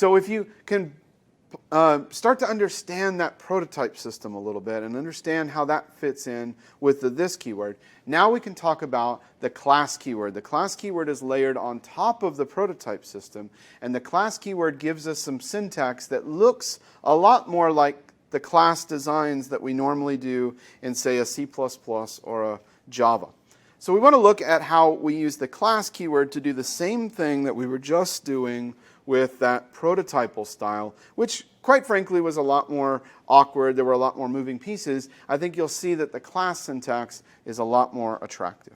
So if you can start to understand that prototype system a little bit and understand how that fits in with the this keyword, now we can talk about the class keyword. The class keyword is layered on top of the prototype system, and the class keyword gives us some syntax that looks a lot more like the class designs that we normally do in, say, a C++ or a Java. So we want to look at how we use the class keyword to do the same thing that we were just doing with that prototypal style, which quite frankly was a lot more awkward. There were a lot more moving pieces. I think you'll see that the class syntax is a lot more attractive.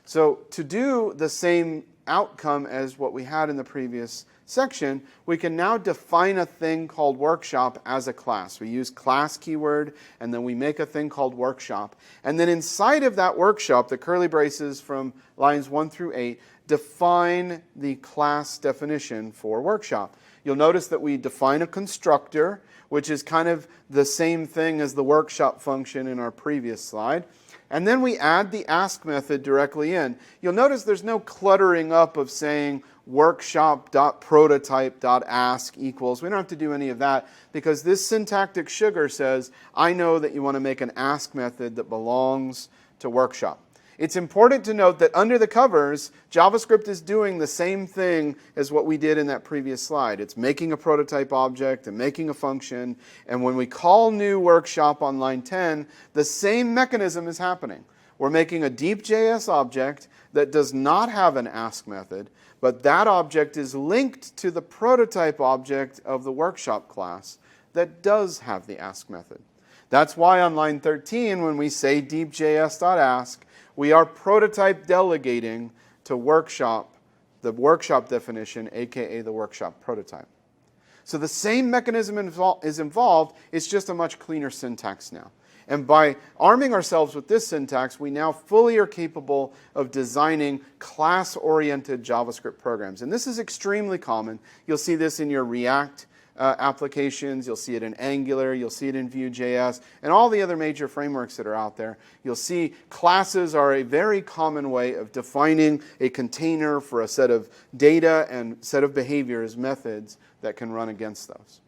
So to do the same outcome as what we had in the previous section, we can now define a thing called workshop as a class. We use class keyword, and then we make a thing called workshop. And then inside of that workshop, the curly braces from lines 1 through 8 define the class definition for workshop. You'll notice that we define a constructor, which is kind of the same thing as the workshop function in our previous slide. And then we add the ask method directly in. You'll notice there's no cluttering up of saying workshop.prototype.ask equals. We don't have to do any of that because this syntactic sugar says, I know that you want to make an ask method that belongs to workshop. It's important to note that under the covers, JavaScript is doing the same thing as what we did in that previous slide. It's making a prototype object and making a function. And when we call new workshop on line 10, the same mechanism is happening. We're making a deep.js object that does not have an ask method, but that object is linked to the prototype object of the workshop class that does have the ask method. That's why on line 13, when we say deep.js.ask, we are prototype delegating to workshop, the workshop definition, aka the workshop prototype. So the same mechanism is involved, it's just a much cleaner syntax now. And by arming ourselves with this syntax, we now fully are capable of designing class-oriented JavaScript programs. And this is extremely common. You'll see this in your React applications, you'll see it in Angular, you'll see it in Vue.js, and all the other major frameworks that are out there. You'll see classes are a very common way of defining a container for a set of data and set of behaviors, methods that can run against those.